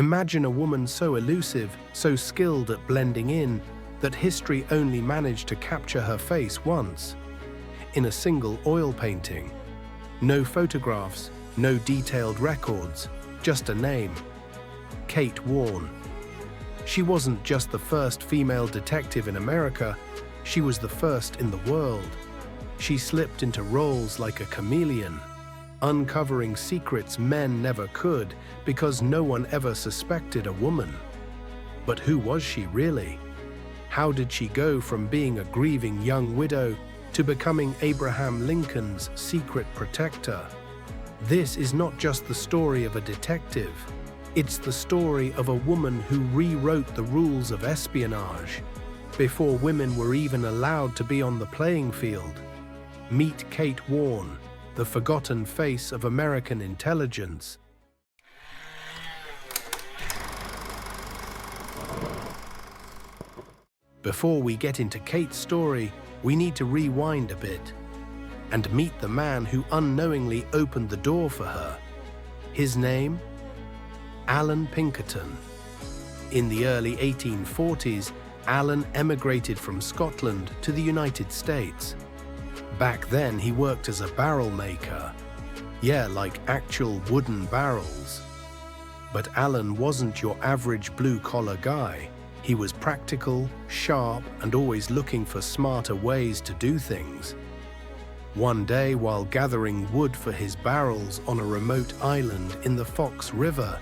Imagine a woman so elusive, so skilled at blending in, that history only managed to capture her face once, in a single oil painting. No photographs, no detailed records, just a name: Kate Warne. She wasn't just the first female detective in America, she was the first in the world. She slipped into roles like a chameleon, uncovering secrets men never could because no one ever suspected a woman. But who was she really? How did she go from being a grieving young widow to becoming Abraham Lincoln's secret protector? This is not just the story of a detective. It's the story of a woman who rewrote the rules of espionage before women were even allowed to be on the playing field. Meet Kate Warne, the forgotten face of American intelligence. Before we get into Kate's story, we need to rewind a bit and meet the man who unknowingly opened the door for her. His name? Alan Pinkerton. In the early 1840s, Alan emigrated from Scotland to the United States. Back then, he worked as a barrel maker. Yeah, like actual wooden barrels. But Alan wasn't your average blue-collar guy. He was practical, sharp, and always looking for smarter ways to do things. One day, while gathering wood for his barrels on a remote island in the Fox River,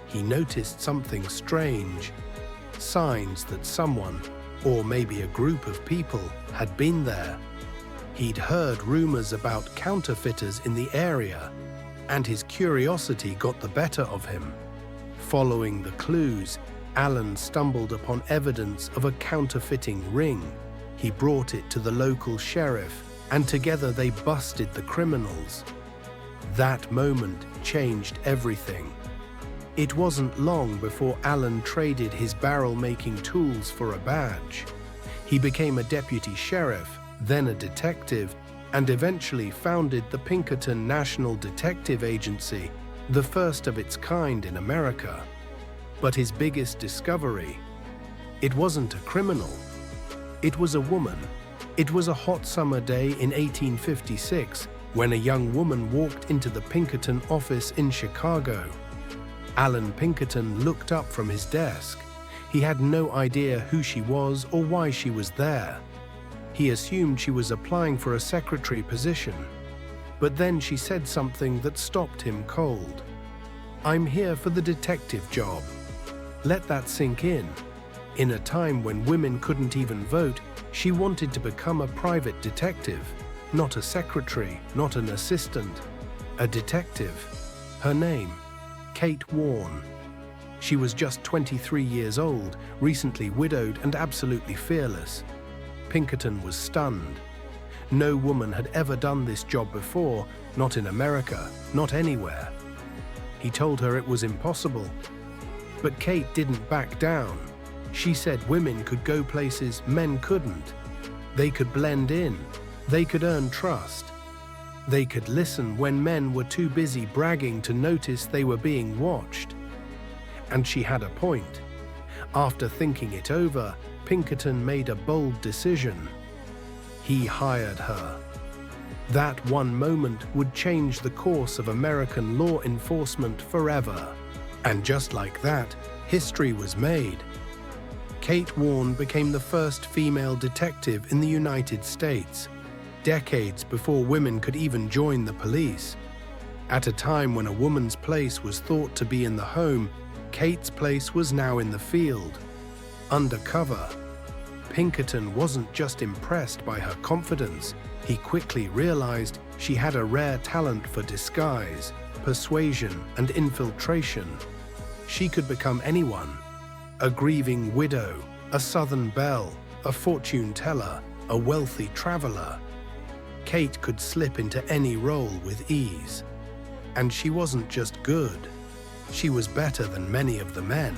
he noticed something strange. Signs that someone, or maybe a group of people, had been there. He'd heard rumors about counterfeiters in the area, and his curiosity got the better of him. Following the clues, Alan stumbled upon evidence of a counterfeiting ring. He brought it to the local sheriff, and together they busted the criminals. That moment changed everything. It wasn't long before Alan traded his barrel-making tools for a badge. He became a deputy sheriff, then a detective, and eventually founded the Pinkerton National Detective Agency, the first of its kind in America. But his biggest discovery, it wasn't a criminal. It was a woman. It was a hot summer day in 1856 when a young woman walked into the Pinkerton office in Chicago. Alan Pinkerton looked up from his desk. He had no idea who she was or why she was there. He assumed she was applying for a secretary position. But then she said something that stopped him cold. "I'm here for the detective job." Let that sink in. In a time when women couldn't even vote, she wanted to become a private detective, not a secretary, not an assistant, a detective. Her name, Kate Warne. She was just 23 years old, recently widowed and absolutely fearless. Pinkerton was stunned. No woman had ever done this job before, not in America, not anywhere. He told her it was impossible. But Kate didn't back down. She said women could go places men couldn't. They could blend in. They could earn trust. They could listen when men were too busy bragging to notice they were being watched. And she had a point. After thinking it over, Pinkerton made a bold decision. He hired her. That one moment would change the course of American law enforcement forever. And just like that, history was made. Kate Warne became the first female detective in the United States, decades before women could even join the police. At a time when a woman's place was thought to be in the home, Kate's place was now in the field, undercover. Pinkerton wasn't just impressed by her confidence, he quickly realized she had a rare talent for disguise, persuasion, and infiltration. She could become anyone: a grieving widow, a Southern belle, a fortune teller, a wealthy traveler. Kate could slip into any role with ease. And she wasn't just good. She was better than many of the men.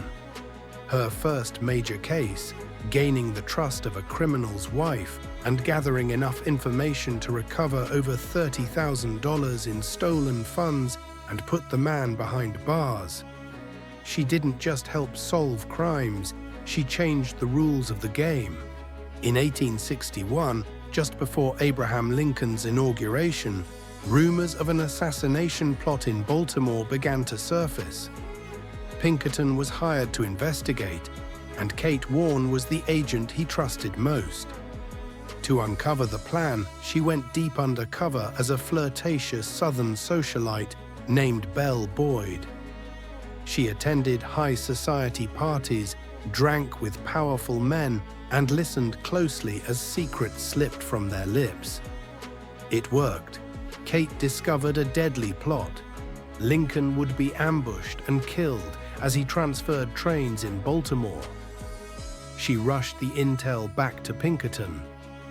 Her first major case, gaining the trust of a criminal's wife and gathering enough information to recover over $30,000 in stolen funds and put the man behind bars. She didn't just help solve crimes, she changed the rules of the game. In 1861, just before Abraham Lincoln's inauguration, rumors of an assassination plot in Baltimore began to surface. Pinkerton was hired to investigate, and Kate Warne was the agent he trusted most. To uncover the plan, she went deep undercover as a flirtatious Southern socialite named Belle Boyd. She attended high society parties, drank with powerful men, and listened closely as secrets slipped from their lips. It worked. Kate discovered a deadly plot. Lincoln would be ambushed and killed as he transferred trains in Baltimore. She rushed the intel back to Pinkerton,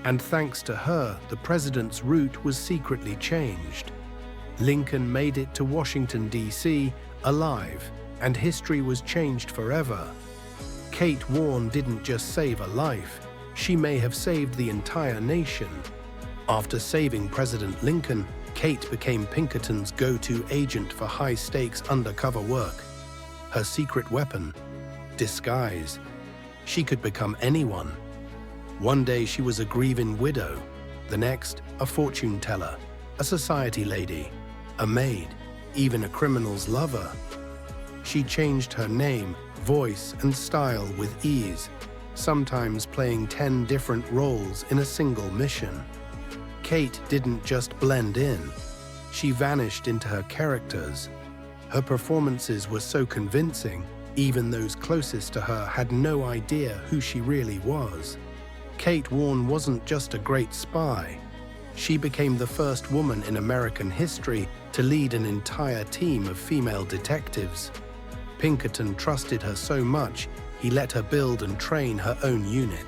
and thanks to her, the president's route was secretly changed. Lincoln made it to Washington, D.C., alive, and history was changed forever. Kate Warne didn't just save a life, she may have saved the entire nation. After saving President Lincoln, Kate became Pinkerton's go-to agent for high-stakes undercover work. Her secret weapon? Disguise. She could become anyone. One day she was a grieving widow, the next a fortune teller, a society lady, a maid, even a criminal's lover. She changed her name, voice, and style with ease, sometimes playing 10 different roles in a single mission. Kate didn't just blend in, she vanished into her characters. Her performances were so convincing, even those closest to her had no idea who she really was. Kate Warne wasn't just a great spy. She became the first woman in American history to lead an entire team of female detectives. Pinkerton trusted her so much, he let her build and train her own unit.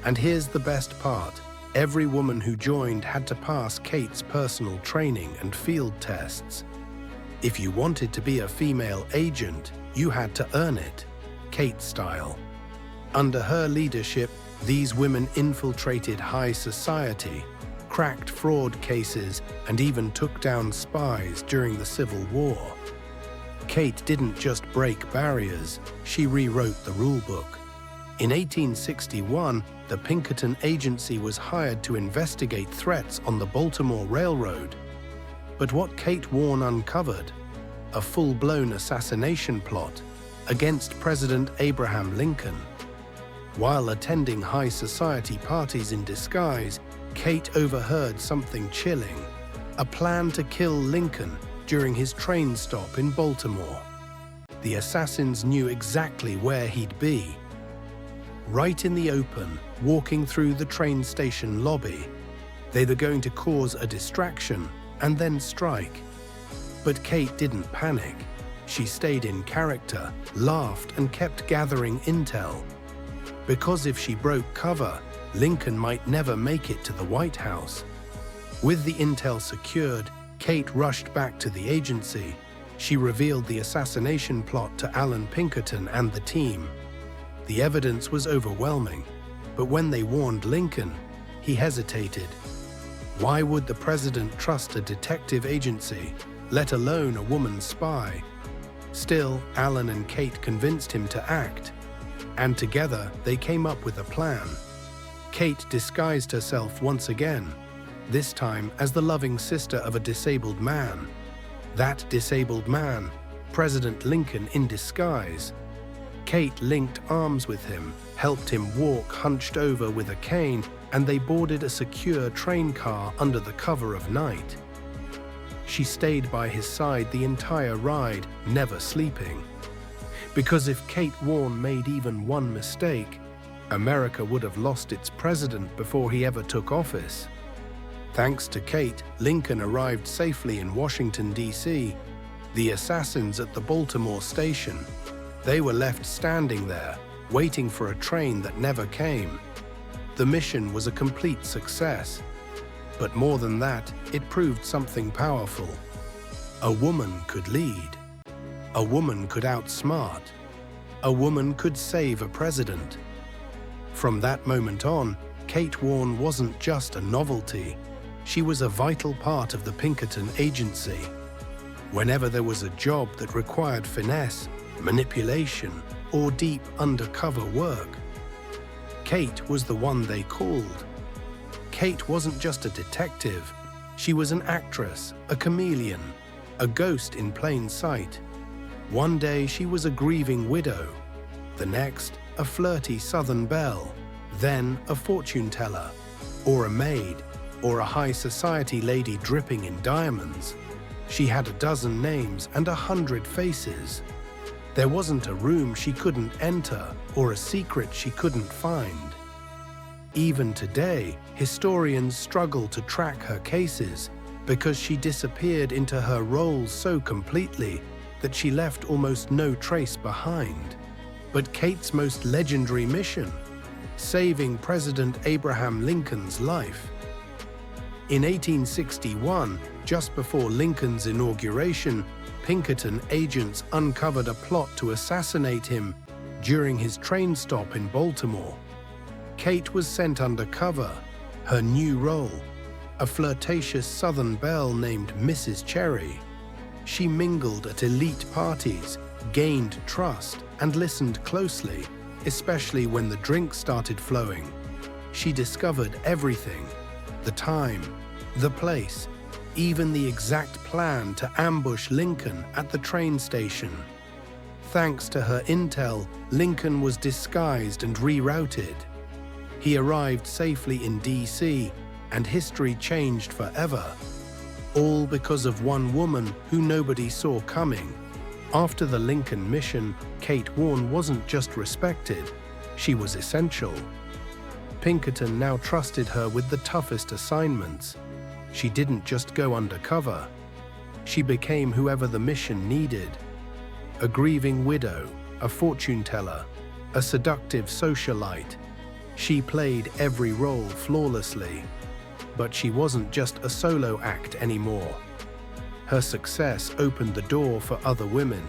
And here's the best part. Every woman who joined had to pass Kate's personal training and field tests. If you wanted to be a female agent, you had to earn it, Kate style. Under her leadership, these women infiltrated high society, cracked fraud cases, and even took down spies during the Civil War. Kate didn't just break barriers, she rewrote the rulebook. In 1861, the Pinkerton Agency was hired to investigate threats on the Baltimore Railroad. But what Kate Warne uncovered? A full-blown assassination plot against President Abraham Lincoln. While attending high society parties in disguise, Kate overheard something chilling: a plan to kill Lincoln during his train stop in Baltimore. The assassins knew exactly where he'd be. Right in the open, walking through the train station lobby. They were going to cause a distraction and then strike. But Kate didn't panic. She stayed in character, laughed, and kept gathering intel. Because if she broke cover, Lincoln might never make it to the White House. With the intel secured, Kate rushed back to the agency. She revealed the assassination plot to Alan Pinkerton and the team. The evidence was overwhelming, but when they warned Lincoln, he hesitated. Why would the president trust a detective agency, let alone a woman spy? Still, Alan and Kate convinced him to act, and together they came up with a plan. Kate disguised herself once again, this time as the loving sister of a disabled man. That disabled man, President Lincoln in disguise. Kate linked arms with him, helped him walk hunched over with a cane, and they boarded a secure train car under the cover of night. She stayed by his side the entire ride, never sleeping. Because if Kate Warne made even one mistake, America would have lost its president before he ever took office. Thanks to Kate, Lincoln arrived safely in Washington, D.C. The assassins at the Baltimore station, they were left standing there, waiting for a train that never came. The mission was a complete success. But more than that, it proved something powerful. A woman could lead. A woman could outsmart. A woman could save a president. From that moment on, Kate Warne wasn't just a novelty. She was a vital part of the Pinkerton Agency. Whenever there was a job that required finesse, manipulation, or deep undercover work. Kate was the one they called. Kate wasn't just a detective. She was an actress, a chameleon, a ghost in plain sight. One day she was a grieving widow, the next a flirty southern belle, then a fortune teller, or a maid, or a high society lady dripping in diamonds. She had a dozen names and 100 faces. There wasn't a room she couldn't enter or a secret she couldn't find. Even today, historians struggle to track her cases because she disappeared into her roles so completely that she left almost no trace behind. But Kate's most legendary mission, saving President Abraham Lincoln's life. In 1861, just before Lincoln's inauguration, Pinkerton agents uncovered a plot to assassinate him during his train stop in Baltimore. Kate was sent undercover. Her new role, a flirtatious Southern belle named Mrs. Cherry. She mingled at elite parties, gained trust, and listened closely, especially when the drinks started flowing. She discovered everything: the time, the place, even the exact plan to ambush Lincoln at the train station. Thanks to her intel, Lincoln was disguised and rerouted. He arrived safely in D.C., and history changed forever. All because of one woman who nobody saw coming. After the Lincoln mission, Kate Warne wasn't just respected, she was essential. Pinkerton now trusted her with the toughest assignments. She didn't just go undercover. She became whoever the mission needed. A grieving widow, a fortune teller, a seductive socialite. She played every role flawlessly. But she wasn't just a solo act anymore. Her success opened the door for other women.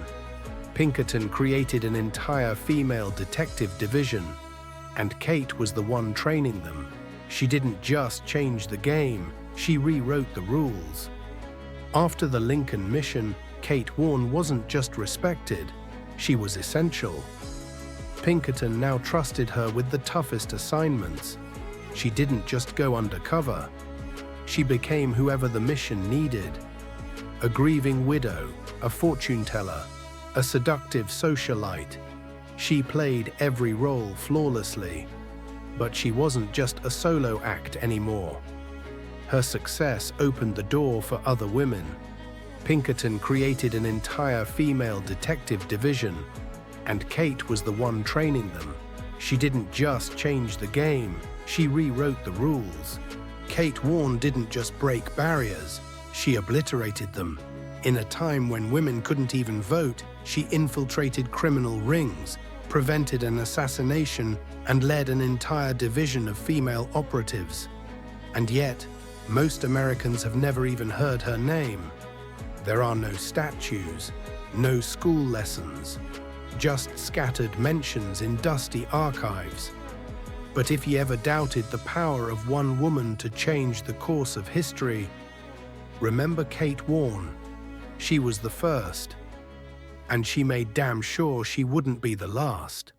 Pinkerton created an entire female detective division, and Kate was the one training them. She didn't just change the game, she rewrote the rules. After the Lincoln mission, Kate Warne wasn't just respected, she was essential. Pinkerton now trusted her with the toughest assignments. She didn't just go undercover. She became whoever the mission needed. A grieving widow, a fortune teller, a seductive socialite. She played every role flawlessly. But she wasn't just a solo act anymore. Her success opened the door for other women. Pinkerton created an entire female detective division, and Kate was the one training them. She didn't just change the game, she rewrote the rules. Kate Warne didn't just break barriers, she obliterated them. In a time when women couldn't even vote, she infiltrated criminal rings, prevented an assassination, and led an entire division of female operatives. And yet, most Americans have never even heard her name. There are no statues, no school lessons, just scattered mentions in dusty archives. But if you ever doubted the power of one woman to change the course of history, remember Kate Warne. She was the first, and she made damn sure she wouldn't be the last.